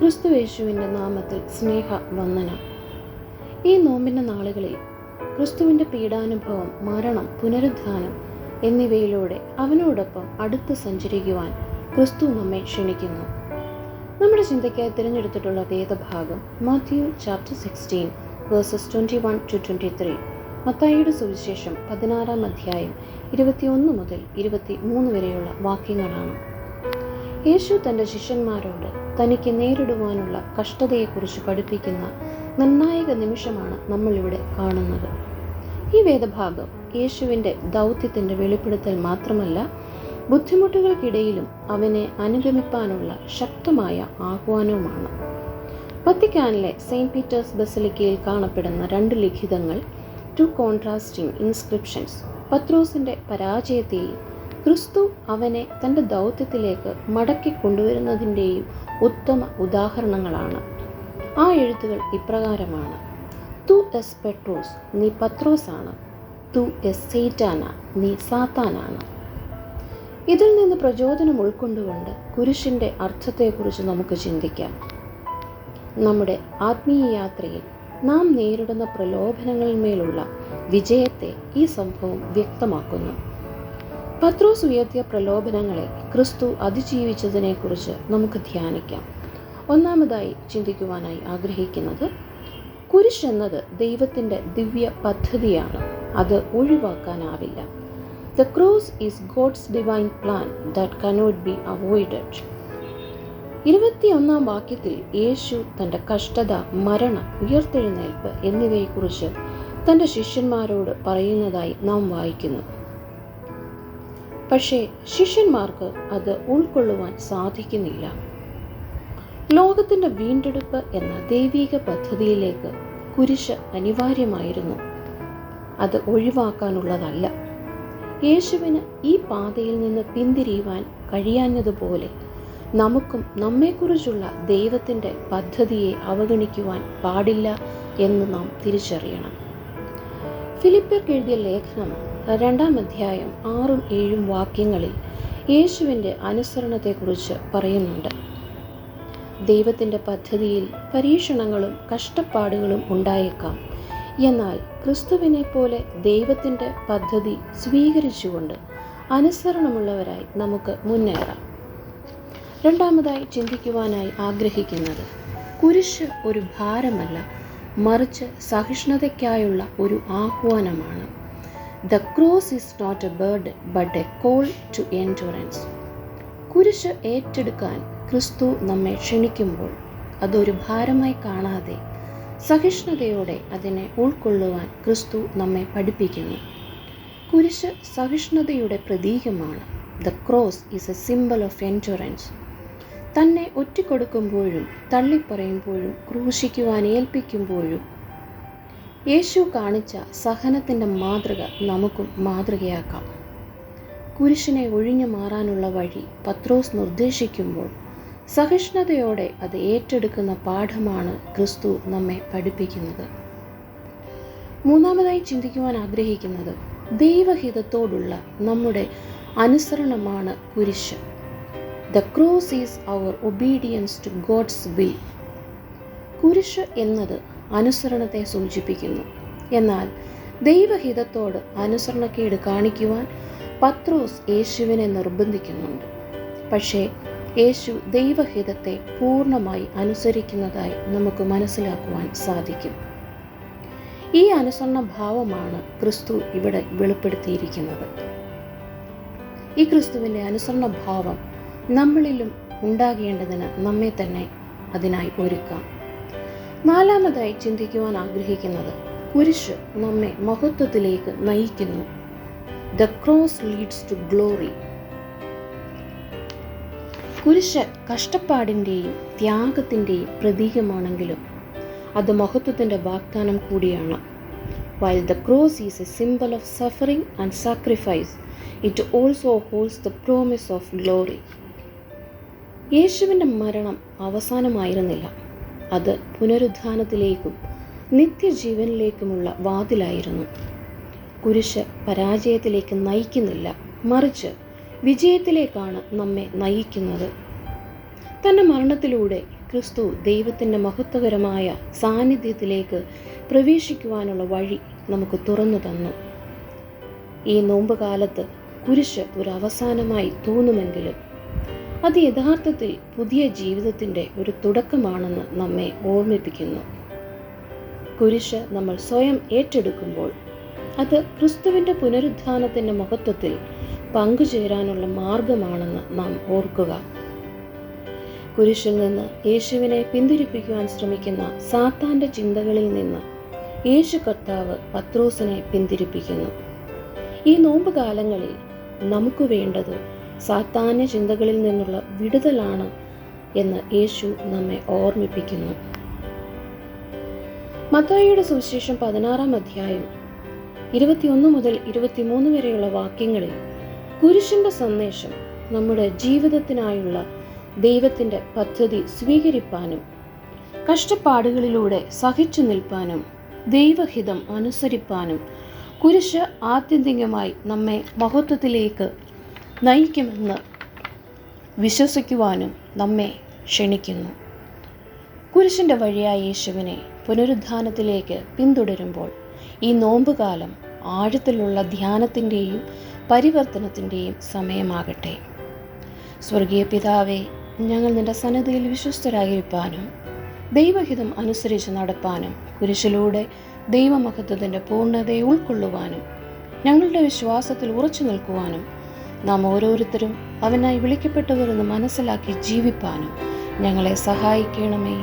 ക്രിസ്തുയേശുവിൻ്റെ നാമത്തിൽ സ്നേഹ വന്ദനം. ഈ നോമ്പിൻ്റെ നാളുകളിൽ ക്രിസ്തുവിൻ്റെ പീഡാനുഭവം, മരണം, പുനരുദ്ധാനം എന്നിവയിലൂടെ അവനോടൊപ്പം അടുത്ത് സഞ്ചരിക്കുവാൻ ക്രിസ്തു നമ്മെ ക്ഷണിക്കുന്നു. നമ്മുടെ ചിന്തയ്ക്കായി തിരഞ്ഞെടുത്തിട്ടുള്ള വേദഭാഗം മാത്യു ചാപ്റ്റർ 16 വേഴ്സസ് 21-23. മത്തായിയുടെ സുവിശേഷം 16 അധ്യായം 21 മുതൽ 23 വരെയുള്ള വാക്യങ്ങളാണ്. യേശു തൻ്റെ ശിഷ്യന്മാരോട് തനിക്ക് നേരിടുവാനുള്ള കഷ്ടതയെക്കുറിച്ച് പഠിപ്പിക്കുന്ന നിർണായക നിമിഷമാണ് നമ്മളിവിടെ കാണുന്നത്. ഈ വേദഭാഗം യേശുവിൻ്റെ ദൗത്യത്തിൻ്റെ വെളിപ്പെടുത്തൽ മാത്രമല്ല, ബുദ്ധിമുട്ടുകൾക്കിടയിലും അവനെ അനുഗമിപ്പാനുള്ള ശക്തമായ ആഹ്വാനവുമാണ്. വത്തിക്കാനിലെ സെയിൻറ്റ് പീറ്റേഴ്സ് ബസിലിക്കയിൽ കാണപ്പെടുന്ന 2 ലിഖിതങ്ങൾ, 2 കോൺട്രാസ്റ്റിംഗ് ഇൻസ്ക്രിപ്ഷൻസ്, പത്രോസിൻ്റെ പരാജയത്തെയും ക്രിസ്തു അവനെ തൻ്റെ ദൗത്യത്തിലേക്ക് മടക്കി കൊണ്ടുവരുന്നതിൻ്റെയും ഉത്തമ ഉദാഹരണങ്ങളാണ്. ആ എഴുത്തുകൾ ഇപ്രകാരമാണ്: തു എസ് പെട്രോസ്, നീ പത്രോസാണ്. തു എസ് സൈറ്റാന, നീ സാത്താനാണ്. ഇതിൽ നിന്ന് പ്രചോദനം ഉൾക്കൊണ്ടുകൊണ്ട് കുരിശിൻ്റെ അർത്ഥത്തെക്കുറിച്ച് നമുക്ക് ചിന്തിക്കാം. നമ്മുടെ ആത്മീയ യാത്രയിൽ നാം നേരിടുന്ന പ്രലോഭനങ്ങളിന്മേലുള്ള വിജയത്തെ ഈ സംഭവം വ്യക്തമാക്കുന്നു. പത്രോസ് ഉയർത്തിയ പ്രലോഭനങ്ങളെ ക്രിസ്തു അതിജീവിച്ചതിനെക്കുറിച്ച് നമുക്ക് ധ്യാനിക്കാം. ഒന്നാമതായി ചിന്തിക്കുവാനായി ആഗ്രഹിക്കുന്നത്, കുരിശ് എന്നത് ദൈവത്തിൻ്റെ ദിവ്യ പദ്ധതിയാണ്. അത് ഒഴിവാക്കാനാവില്ല. The cross is God's divine plan that cannot be avoided. 21 വാക്യത്തിൽ യേശു തൻ്റെ കഷ്ടത, മരണം, ഉയർത്തെഴുന്നേൽപ്പ് എന്നിവയെക്കുറിച്ച് തൻ്റെ ശിഷ്യന്മാരോട് പറയുന്നതായി നാം വായിക്കുന്നു. പക്ഷേ ശിഷ്യന്മാർക്ക് അത് ഉൾക്കൊള്ളുവാൻ സാധിക്കുന്നില്ല. ലോകത്തിൻ്റെ വീണ്ടെടുപ്പ് എന്ന ദൈവിക പദ്ധതിയിലേക്ക് കുരിശ് അനിവാര്യമായിരുന്നു. അത് ഒഴിവാക്കാനുള്ളതല്ല. യേശുവിന് ഈ പാതയിൽ നിന്ന് പിന്തിരിയുവാൻ കഴിയാഞ്ഞതുപോലെ നമുക്കും നമ്മെക്കുറിച്ചുള്ള ദൈവത്തിൻ്റെ പദ്ധതിയെ അവഗണിക്കുവാൻ പാടില്ല എന്ന് നാം തിരിച്ചറിയണം. ഫിലിപ്പിയർക്ക് എഴുതിയ ലേഖനം 2 അധ്യായം 6-7 വാക്യങ്ങളിൽ യേശുവിൻ്റെ അനുസരണത്തെക്കുറിച്ച് പറയുന്നുണ്ട്. ദൈവത്തിൻ്റെ പദ്ധതിയിൽ പരീക്ഷണങ്ങളും കഷ്ടപ്പാടുകളും ഉണ്ടായേക്കാം. എന്നാൽ ക്രിസ്തുവിനെ പോലെ ദൈവത്തിൻ്റെ പദ്ധതി സ്വീകരിച്ചുകൊണ്ട് അനുസരണമുള്ളവരായി നമുക്ക് മുന്നേറാം. രണ്ടാമതായി ചിന്തിക്കുവാനായി ആഗ്രഹിക്കുന്നത്, കുരിശ് ഒരു ഭാരമല്ല, മറിച്ച് സഹിഷ്ണുതയ്ക്കായുള്ള ഒരു ആഹ്വാനമാണ്. The cross is not a burden but a call to endurance. കുരിശ് ഏറ്റെടുക്കാൻ ക്രിസ്തു നമ്മെ ക്ഷണിക്കുമ്പോൾ അതൊരു ഭാരമായി കാണാതെ സഹിഷ്ണുതയോടെ അതിനെ ഉൾക്കൊള്ളുവാൻ ക്രിസ്തു നമ്മെ പഠിപ്പിക്കുന്നു. കുരിശ് സഹിഷ്ണുതയുടെ പ്രതീകമാണ്. The cross is a symbol of endurance. തന്നെ ഒറ്റിക്കൊടുക്കുമ്പോഴും തള്ളിപ്പറയുമ്പോഴും ക്രൂശിക്കുവാൻ ഏൽപ്പിക്കുമ്പോഴും യേശു കാണിച്ച സഹനത്തിൻ്റെ മാതൃക നമുക്കും മാതൃകയാക്കാം. കുരിശിനെ ഒഴിഞ്ഞു മാറാനുള്ള വഴി പത്രോസ് നിർദ്ദേശിക്കുമ്പോൾ സഹിഷ്ണുതയോടെ അത് ഏറ്റെടുക്കുന്ന പാഠമാണ് ക്രിസ്തു നമ്മെ പഠിപ്പിക്കുന്നത്. മൂന്നാമതായി ചിന്തിക്കുവാൻ ആഗ്രഹിക്കുന്നത്, ദൈവഹിതത്തോടുള്ള നമ്മുടെ അനുസരണമാണ് കുരിശ്. The cross is our obedience to God's will. കുരിശ് എന്നത് അനുസരണത്തെ സൂചിപ്പിക്കുന്നു. എന്നാൽ ദൈവഹിതത്തോട് അനുസരണക്കേട് കാണിക്കുവാൻ പത്രോസ് യേശുവിനെ നിർബന്ധിക്കുന്നുണ്ട്. പക്ഷേ യേശു ദൈവഹിതത്തെ പൂർണ്ണമായി അനുസരിക്കുന്നതായി നമുക്ക് മനസ്സിലാക്കുവാൻ സാധിക്കും. ഈ അനുസരണ ഭാവമാണ് ക്രിസ്തു ഇവിടെ വെളിപ്പെടുത്തിയിരിക്കുന്നത്. ഈ ക്രിസ്തുവിൻ്റെ അനുസരണ ഭാവം നമ്മളിലും ഉണ്ടാകേണ്ടതിന് നമ്മെ തന്നെ അതിനായി ഒരുക്കാം. നാലാമതായി ചിന്തിക്കുവാൻ ആഗ്രഹിക്കുന്നത്, കുരിശ് നമ്മെ മഹത്വത്തിലേക്ക് നയിക്കുന്നു. The cross leads to glory. കുരിശ് കഷ്ടപ്പാടിൻ്റെയും ത്യാഗത്തിൻ്റെയും പ്രതീകമാണെങ്കിലും അത് മഹത്വത്തിൻ്റെ വാഗ്ദാനം കൂടിയാണ്. While the cross is a symbol of suffering and sacrifice, it also holds the promise of glory. യേശുവിൻ്റെ മരണം അവസാനമായിരുന്നില്ല. അത് പുനരുദ്ധാനത്തിലേക്കും നിത്യജീവനിലേക്കുമുള്ള വാതിലായിരുന്നു. കുരിശ് പരാജയത്തിലേക്ക് നയിക്കുന്നില്ല, മറിച്ച് വിജയത്തിലേക്കാണ് നമ്മെ നയിക്കുന്നത്. തൻ്റെ മരണത്തിലൂടെ ക്രിസ്തു ദൈവത്തിൻ്റെ മഹത്വകരമായ സാന്നിധ്യത്തിലേക്ക് പ്രവേശിക്കുവാനുള്ള വഴി നമുക്ക് തുറന്നു തന്നു. ഈ നോമ്പ് കാലത്ത് കുരിശ് ഒരു അവസാനമായി തോന്നുമെങ്കിലും അത് യഥാർത്ഥത്തിൽ പുതിയ ജീവിതത്തിൻ്റെ ഒരു തുടക്കമാണെന്ന് നമ്മെ ഓർമ്മിപ്പിക്കുന്നു. കുരിശ് നമ്മൾ സ്വയം ഏറ്റെടുക്കുമ്പോൾ അത് ക്രിസ്തുവിൻ്റെ പുനരുത്ഥാനത്തിൻ്റെ മഹത്വത്തിൽ പങ്കുചേരാനുള്ള മാർഗമാണെന്ന് നാം ഓർക്കുക. കുരിശിൽ നിന്ന് യേശുവിനെ പിന്തിരിപ്പിക്കുവാൻ ശ്രമിക്കുന്ന സാത്താൻ്റെ ചിന്തകളിൽ നിന്ന് യേശു കർത്താവ് പത്രോസിനെ പിന്തിരിപ്പിക്കുന്നു. ഈ നോമ്പ് കാലങ്ങളിൽ നമുക്ക് വേണ്ടത് സാത്താന്യ ചിന്തകളിൽ നിന്നുള്ള വിടുതലാണ് എന്ന് യേശു നമ്മെ ഓർമ്മിപ്പിക്കുന്നു. മത്തായിയുടെ സുവിശേഷം 16-ാം അധ്യായം 21 മുതൽ 23 വരെയുള്ള വാക്യങ്ങളിൽ കുരിശിന്റെ സന്ദേശം നമ്മുടെ ജീവിതത്തിനായുള്ള ദൈവത്തിൻ്റെ പദ്ധതി സ്വീകരിപ്പാനും കഷ്ടപ്പാടുകളിലൂടെ സഹിച്ചു നിൽപ്പാനും ദൈവഹിതം അനുസരിപ്പാനും കുരിശ് ആത്യന്തികമായി നമ്മെ മഹത്വത്തിലേക്ക് നയിക്കുമെന്ന് വിശ്വസിക്കുവാനും നമ്മെ ക്ഷണിക്കുന്നു. കുരിശിൻ്റെ വഴിയായ യേശുവിനെ പുനരുത്ഥാനത്തിലേക്ക് പിന്തുടരുമ്പോൾ ഈ നോമ്പുകാലം ആഴത്തിലുള്ള ധ്യാനത്തിൻ്റെയും പരിവർത്തനത്തിൻ്റെയും സമയമാകട്ടെ. സ്വർഗീയ പിതാവേ, ഞങ്ങൾ നിന്റെ സന്നിധിയിൽ വിശ്വസ്തരായിരിക്കാനും ദൈവഹിതം അനുസരിച്ച് നടപ്പാനും കുരിശിലൂടെ ദൈവമഹത്വത്തിൻ്റെ പൂർണ്ണതയെ ഉൾക്കൊള്ളുവാനും ഞങ്ങളുടെ വിശ്വാസത്തിൽ ഉറച്ചു നിൽക്കുവാനും നാം ഓരോരുത്തരും അവനായി വിളിക്കപ്പെട്ടവരെന്ന് മനസ്സിലാക്കി ജീവിപ്പാനും ഞങ്ങളെ സഹായിക്കണമേ.